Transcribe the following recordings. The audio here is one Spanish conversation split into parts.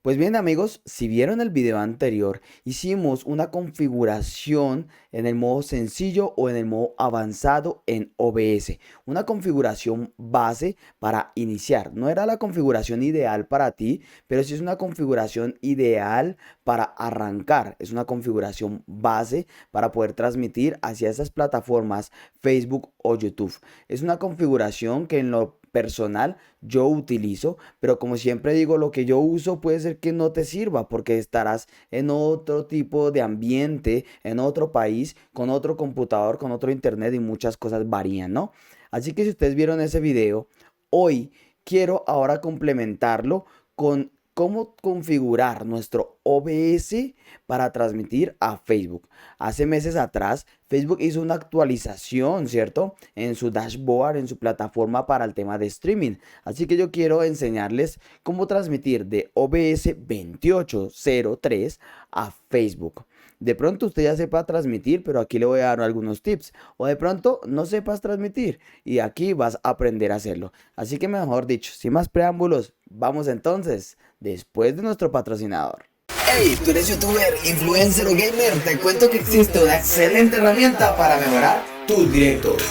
Pues bien amigos, si vieron el video anterior, hicimos una configuración en el modo sencillo o en el modo avanzado en OBS. Una configuración base para iniciar. No era la configuración ideal para ti, pero sí es una configuración ideal para arrancar. Es una configuración base para poder transmitir hacia esas plataformas Facebook o YouTube. Es una configuración que en lo personal yo utilizo, pero como siempre digo, lo que yo uso puede ser que no te sirva porque estarás en otro tipo de ambiente, en otro país, con otro computador, con otro internet y muchas cosas varían, ¿no? Así que si ustedes vieron ese video, hoy quiero ahora complementarlo con cómo configurar nuestro OBS para transmitir a Facebook. Hace meses atrás, Facebook hizo una actualización, ¿cierto? En su dashboard, en su plataforma para el tema de streaming. Así que yo quiero enseñarles cómo transmitir de OBS 2803 a Facebook. De pronto usted ya sepa transmitir, pero aquí le voy a dar algunos tips. O de pronto no sepas transmitir y aquí vas a aprender a hacerlo. Así que mejor dicho, sin más preámbulos, vamos entonces, después de nuestro patrocinador. Hey, tú eres youtuber, influencer o gamer, te cuento que existe una excelente herramienta para mejorar tus directos.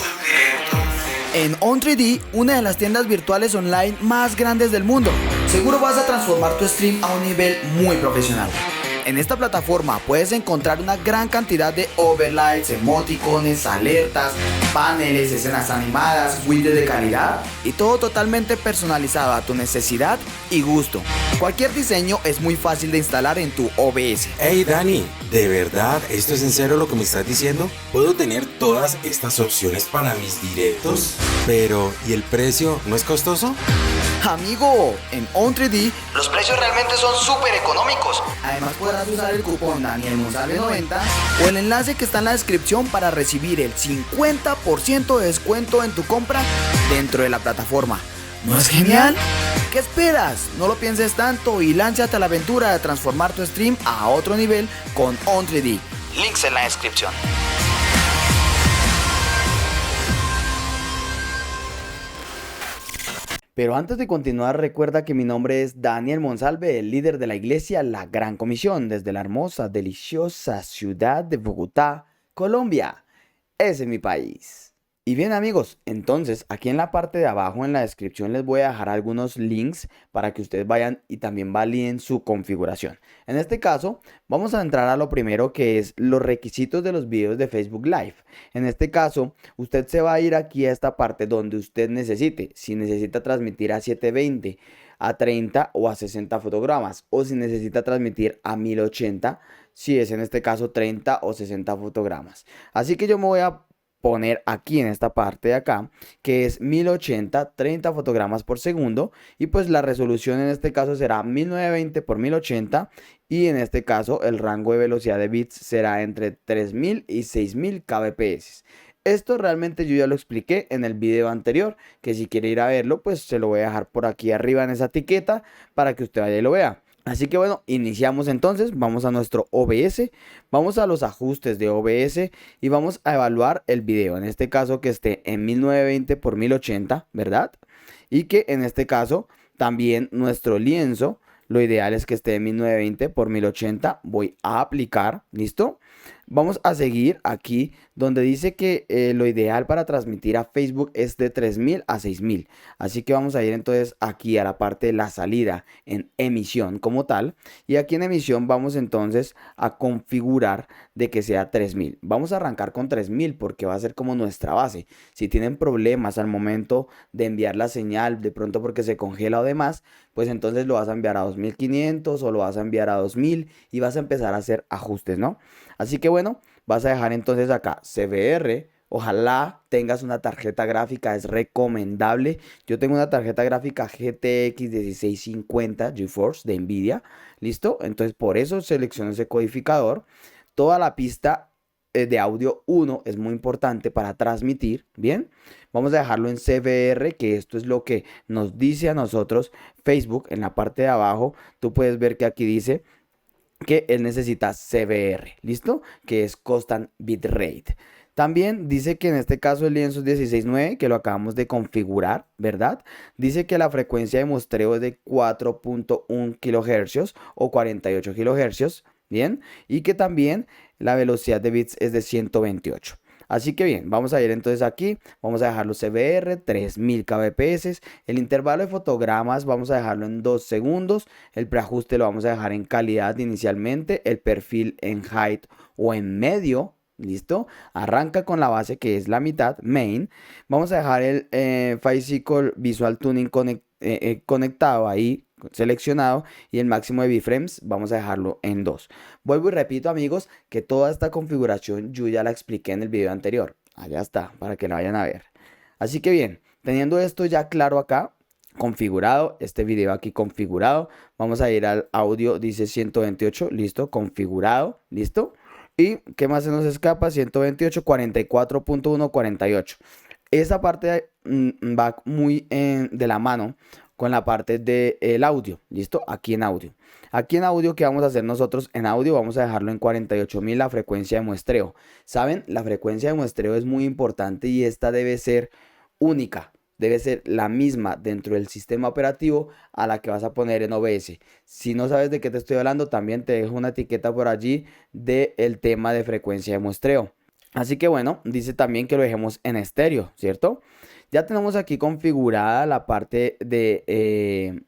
En On3D, una de las tiendas virtuales online más grandes del mundo, seguro vas a transformar tu stream a un nivel muy profesional. En esta plataforma puedes encontrar una gran cantidad de overlays, emoticones, alertas, paneles, escenas animadas, widgets de calidad y todo totalmente personalizado a tu necesidad y gusto. Cualquier diseño es muy fácil de instalar en tu OBS. Hey Dani, ¿de verdad esto es en serio lo que me estás diciendo? ¿Puedo tener todas estas opciones para mis directos? Pero, ¿y el precio no es costoso? Amigo, en On3D Los precios realmente son súper económicos. además podrás usar el cupón DanielMonsalve90 o el enlace que está en la descripción para recibir el 50% de descuento en tu compra dentro de la plataforma. ¿No es genial? ¿Qué esperas? No lo pienses tanto y lánzate a la aventura de transformar tu stream a otro nivel con On3D. Links en la descripción. Pero antes de continuar, recuerda que mi nombre es Daniel Monsalve, el líder de la iglesia La Gran Comisión, desde la hermosa, deliciosa ciudad de Bogotá, Colombia. Ese es mi país. Y bien amigos, entonces aquí en la parte de abajo en la descripción les voy a dejar algunos links para que ustedes vayan y también validen su configuración. En este caso, vamos a entrar a lo primero que es los requisitos de los videos de Facebook Live. En este caso, usted se va a ir aquí a esta parte donde usted necesite. Si necesita transmitir a 720, a 30 o a 60 fotogramas. O si necesita transmitir a 1080, si es en este caso 30 o 60 fotogramas. Así que yo me voy a poner aquí en esta parte de acá que es 1080, 30 fotogramas por segundo y pues la resolución en este caso será 1920 por 1080 y en este caso el rango de velocidad de bits será entre 3000 y 6000 kbps. Esto realmente yo ya lo expliqué en el video anterior, que si quiere ir a verlo pues se lo voy a dejar por aquí arriba en esa etiqueta para que usted vaya y lo vea. Así que bueno, iniciamos entonces, vamos a nuestro OBS, vamos a los ajustes de OBS y vamos a evaluar el video, en este caso que esté en 1920 por 1080, ¿verdad? Y que en este caso también nuestro lienzo, lo ideal es que esté en 1920 por 1080, voy a aplicar, ¿listo? Vamos a seguir aquí donde dice que lo ideal para transmitir a Facebook es de 3000 a 6000. Así que vamos a ir entonces aquí a la parte de la salida en emisión como tal. Y aquí en emisión vamos entonces a configurar de que sea 3000. Vamos a arrancar con 3000 porque va a ser como nuestra base. Si tienen problemas al momento de enviar la señal, de pronto porque se congela o demás, pues entonces lo vas a enviar a 2500 o lo vas a enviar a 2000 y vas a empezar a hacer ajustes, ¿no? Así que bueno, vas a dejar entonces acá CBR. Ojalá tengas una tarjeta gráfica, es recomendable. Yo tengo una tarjeta gráfica GTX 1650 GeForce de Nvidia. ¿Listo? Entonces por eso selecciono ese codificador. Toda la pista de audio 1 es muy importante para transmitir. Bien, vamos a dejarlo en CBR, que esto es lo que nos dice a nosotros Facebook. En la parte de abajo tú puedes ver que aquí dice que él necesita CBR, ¿listo? Que es Constant Bitrate. También dice que en este caso el lienzo es 16.9, que lo acabamos de configurar, ¿verdad? Dice que la frecuencia de muestreo es de 4.1 kHz o 48 kHz, ¿bien? Y que también la velocidad de bits es de 128. Así que bien, vamos a ir entonces aquí, vamos a dejarlo CBR, 3000 kbps, el intervalo de fotogramas vamos a dejarlo en 2 segundos, el preajuste lo vamos a dejar en calidad inicialmente, el perfil en height o en medio. ¿Listo? Arranca con la base que es la mitad, main. Vamos a dejar el Physical Visual Tuning conectado ahí, seleccionado. Y el máximo de B-frames vamos a dejarlo en 2. Vuelvo y repito, amigos, que toda esta configuración yo ya la expliqué en el video anterior. Allá está, para que la vayan a ver. Así que bien, teniendo esto ya claro acá, configurado, este video aquí configurado, vamos a ir al audio, dice 128, listo, configurado, listo. ¿Y qué más se nos escapa? 128, 44.1, 48. Esa parte va muy de la mano con la parte del audio. ¿Listo? Aquí en audio. Aquí en audio, ¿qué vamos a hacer nosotros? En audio vamos a dejarlo en 48.000 la frecuencia de muestreo. ¿Saben? La frecuencia de muestreo es muy importante y esta debe ser única. Debe ser la misma dentro del sistema operativo a la que vas a poner en OBS. Si no sabes de qué te estoy hablando, también te dejo una etiqueta por allí del tema de frecuencia de muestreo. Así que bueno, dice también que lo dejemos en estéreo, ¿cierto? Ya tenemos aquí configurada la parte de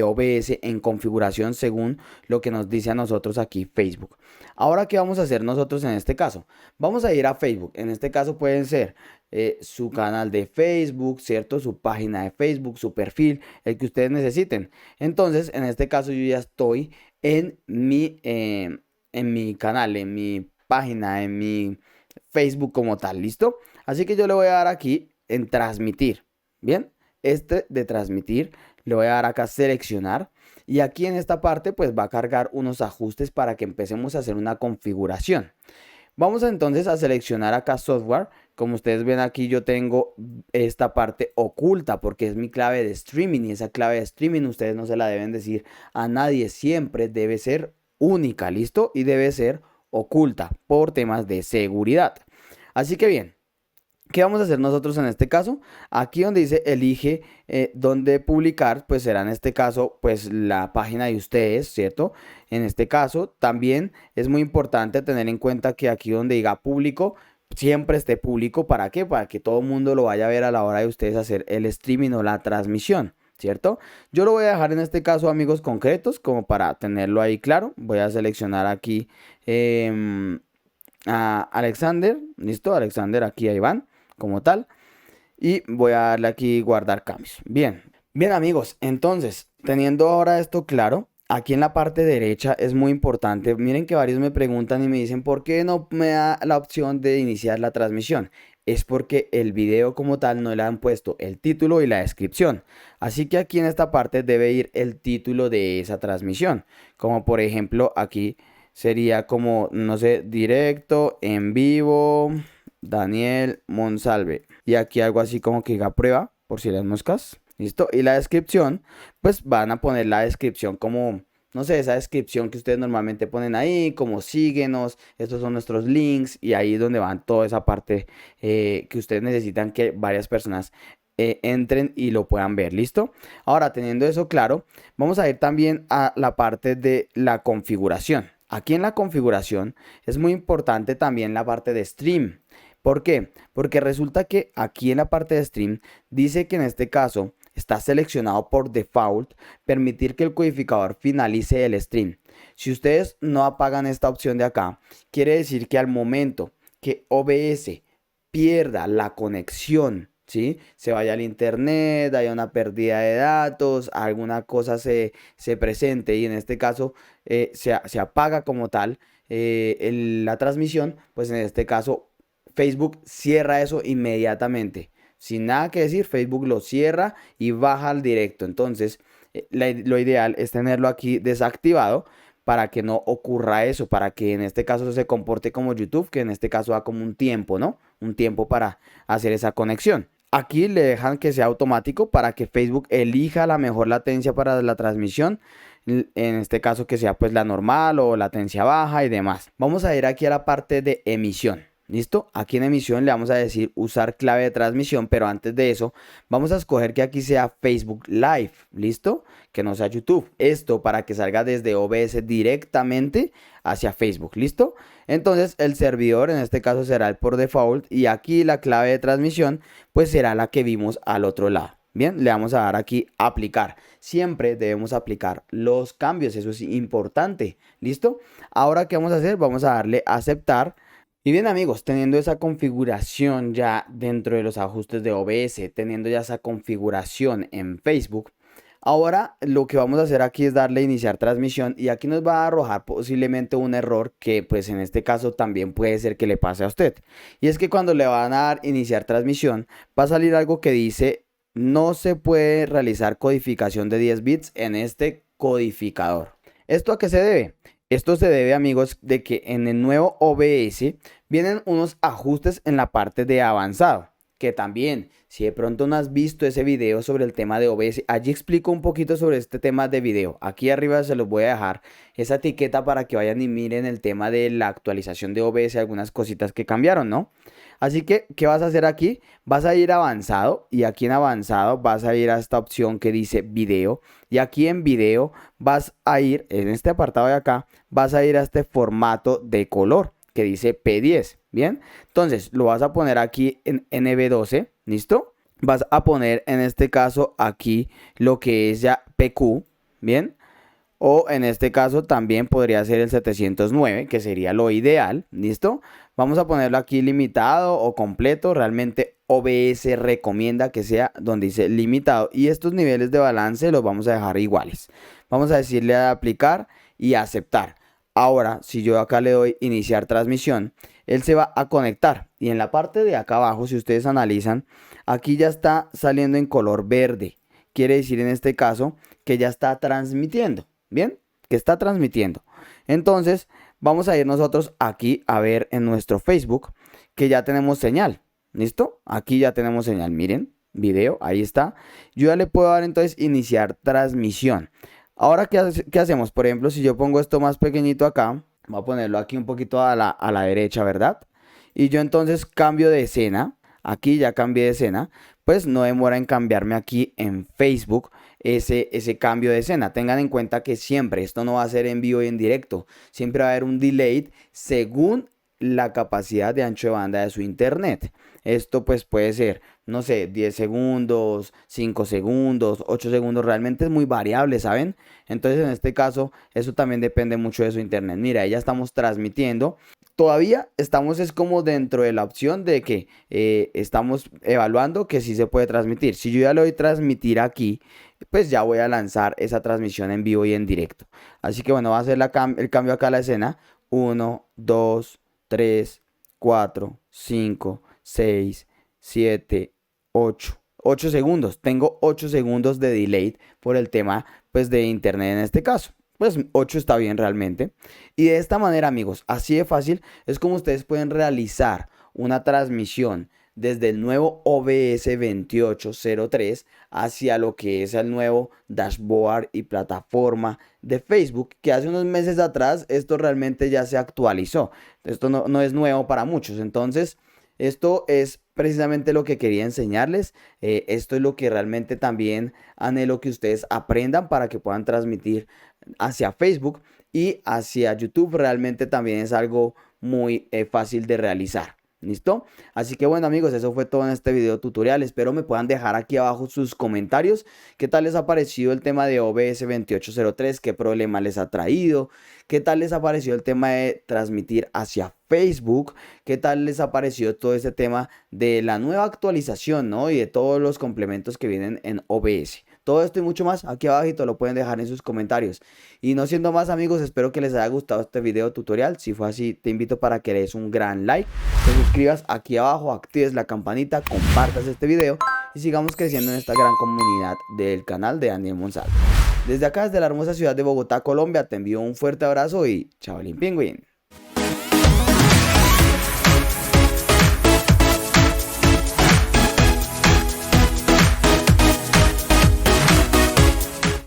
OBS en configuración según lo que nos dice a nosotros aquí Facebook. Ahora, ¿qué vamos a hacer nosotros en este caso? Vamos a ir a Facebook. En este caso pueden ser su canal de Facebook, ¿cierto? Su página de Facebook, su perfil, el que ustedes necesiten. Entonces, en este caso yo ya estoy en mi canal, en mi página, en mi Facebook como tal, ¿listo? Así que yo le voy a dar aquí en transmitir, ¿bien? Este de transmitir, le voy a dar acá seleccionar. Y aquí en esta parte pues va a cargar unos ajustes para que empecemos a hacer una configuración. Vamos entonces a seleccionar acá software. Como ustedes ven aquí yo tengo esta parte oculta porque es mi clave de streaming y esa clave de streaming ustedes no se la deben decir a nadie. Siempre debe ser única, ¿listo? Y debe ser oculta por temas de seguridad. Así que bien. ¿Qué vamos a hacer nosotros en este caso? Aquí donde dice elige dónde publicar, pues será en este caso pues la página de ustedes, ¿cierto? En este caso también es muy importante tener en cuenta que aquí donde diga público, siempre esté público. ¿Para qué? Para que todo el mundo lo vaya a ver a la hora de ustedes hacer el streaming o la transmisión, ¿cierto? Yo lo voy a dejar en este caso amigos concretos como para tenerlo ahí claro. Voy a seleccionar aquí a Alexander, ¿listo? Alexander, aquí a Iván como tal y voy a darle aquí guardar cambios. Bien amigos, entonces teniendo ahora esto claro, aquí en la parte derecha es muy importante. Miren que varios me preguntan y me dicen ¿por qué no me da la opción de iniciar la transmisión? Es porque el video como tal no le han puesto el título y la descripción. Así que aquí en esta parte debe ir el título de esa transmisión, como por ejemplo aquí sería como, no sé, directo en vivo Daniel Monsalve. Y aquí algo así como que diga prueba, por si las moscas. ¿Listo? Y la descripción, pues van a poner la descripción como, no sé, esa descripción que ustedes normalmente ponen ahí, como síguenos, estos son nuestros links. Y ahí es donde van toda esa parte que ustedes necesitan que varias personas entren y lo puedan ver. ¿Listo? Ahora, teniendo eso claro, vamos a ir también a la parte de la configuración. Aquí en la configuración es muy importante también la parte de stream. ¿Por qué? Porque resulta que aquí en la parte de stream dice que en este caso está seleccionado por default permitir que el codificador finalice el stream. Si ustedes no apagan esta opción de acá, quiere decir que al momento que OBS pierda la conexión, ¿sí? Se vaya al internet, haya una pérdida de datos, alguna cosa se presente y en este caso se apaga como tal la transmisión, pues en este caso Facebook cierra eso inmediatamente. Sin nada que decir, Facebook lo cierra y baja al directo. Entonces, lo ideal es tenerlo aquí desactivado para que no ocurra eso, para que en este caso se comporte como YouTube, que en este caso da como un tiempo, ¿no? Un tiempo para hacer esa conexión. Aquí le dejan que sea automático para que Facebook elija la mejor latencia para la transmisión. En este caso que sea pues la normal o latencia baja y demás. Vamos a ir aquí a la parte de emisión. ¿Listo? Aquí en emisión le vamos a decir usar clave de transmisión, pero antes de eso vamos a escoger que aquí sea Facebook Live, ¿listo? Que no sea YouTube. Esto para que salga desde OBS directamente hacia Facebook, ¿listo? Entonces el servidor en este caso será el por default y aquí la clave de transmisión pues será la que vimos al otro lado. Bien, le vamos a dar aquí aplicar. Siempre debemos aplicar los cambios, eso es importante. ¿Listo? Ahora, ¿qué vamos a hacer? Vamos a darle aceptar. Y bien amigos, teniendo esa configuración ya dentro de los ajustes de OBS, teniendo ya esa configuración en Facebook, ahora lo que vamos a hacer aquí es darle iniciar transmisión y aquí nos va a arrojar posiblemente un error que pues en este caso también puede ser que le pase a usted. Y es que cuando le van a dar iniciar transmisión va a salir algo que dice no se puede realizar codificación de 10 bits en este codificador. ¿Esto a qué se debe? Esto se debe, amigos, de que en el nuevo OBS vienen unos ajustes en la parte de avanzado. Que también, si de pronto no has visto ese video sobre el tema de OBS, allí explico un poquito sobre este tema de video. Aquí arriba se los voy a dejar esa etiqueta para que vayan y miren el tema de la actualización de OBS, algunas cositas que cambiaron, ¿no? Así que, ¿qué vas a hacer aquí? Vas a ir a avanzado y aquí en avanzado vas a ir a esta opción que dice video y aquí en video vas a ir, en este apartado de acá, vas a ir a este formato de color que dice P10, ¿bien? Entonces, lo vas a poner aquí en NV12, ¿listo? Vas a poner en este caso aquí lo que es ya PQ, ¿bien? O en este caso también podría ser el 709, que sería lo ideal, ¿listo? Vamos a ponerlo aquí limitado o completo, realmente OBS recomienda que sea donde dice limitado y estos niveles de balance los vamos a dejar iguales. Vamos a decirle a aplicar y aceptar. Ahora, si yo acá le doy iniciar transmisión, él se va a conectar y en la parte de acá abajo, si ustedes analizan, aquí ya está saliendo en color verde. Quiere decir en este caso que ya está transmitiendo. Bien, que está transmitiendo. Entonces vamos a ir nosotros aquí a ver en nuestro Facebook que ya tenemos señal. ¿Listo? Aquí ya tenemos señal. Miren, video, ahí está. Yo ya le puedo dar entonces iniciar transmisión. Ahora, ¿qué hacemos? Por ejemplo, si yo pongo esto más pequeñito acá, voy a ponerlo aquí un poquito a la derecha, ¿verdad? Y yo entonces cambio de escena. Aquí ya cambié de escena. Pues no demora en cambiarme aquí en Facebook ese cambio de escena. Tengan en cuenta que siempre esto no va a ser en vivo y en directo. Siempre va a haber un delay según la capacidad de ancho de banda de su internet. Esto pues puede ser, no sé, 10 segundos, 5 segundos, 8 segundos. Realmente es muy variable, ¿saben? Entonces en este caso eso también depende mucho de su internet. Mira, ya estamos transmitiendo. Todavía estamos es como dentro de la opción de que estamos evaluando que sí se puede transmitir. Si yo ya le doy transmitir aquí, pues ya voy a lanzar esa transmisión en vivo y en directo. Así que bueno, va a hacer el cambio acá a la escena. 1, 2, 3, 4, 5, 6, 7, 8. 8 segundos. Tengo 8 segundos de delay por el tema pues de internet en este caso. Pues 8 está bien realmente. Y de esta manera, amigos, así de fácil es como ustedes pueden realizar una transmisión desde el nuevo OBS 2803 hacia lo que es el nuevo dashboard y plataforma de Facebook, que hace unos meses atrás esto realmente ya se actualizó. Esto no es nuevo para muchos. Entonces, esto es precisamente lo que quería enseñarles. Esto es lo que realmente también anhelo que ustedes aprendan para que puedan transmitir hacia Facebook y hacia YouTube. Realmente también es algo muy fácil de realizar. ¿Listo? Así que bueno amigos, eso fue todo en este video tutorial. Espero me puedan dejar aquí abajo sus comentarios. ¿Qué tal les ha parecido el tema de OBS 2803? ¿Qué problema les ha traído? ¿Qué tal les ha parecido el tema de transmitir hacia Facebook? ¿Qué tal les ha parecido todo este tema de la nueva actualización, ¿no? Y de todos los complementos que vienen en OBS. Todo esto y mucho más aquí abajito lo pueden dejar en sus comentarios. Y no siendo más amigos, espero que les haya gustado este video tutorial. Si fue así, te invito para que le des un gran like, te suscribas aquí abajo, actives la campanita, compartas este video y sigamos creciendo en esta gran comunidad del canal de Daniel Monsalve. Desde acá, desde la hermosa ciudad de Bogotá, Colombia, te envío un fuerte abrazo y chao, Pingüín.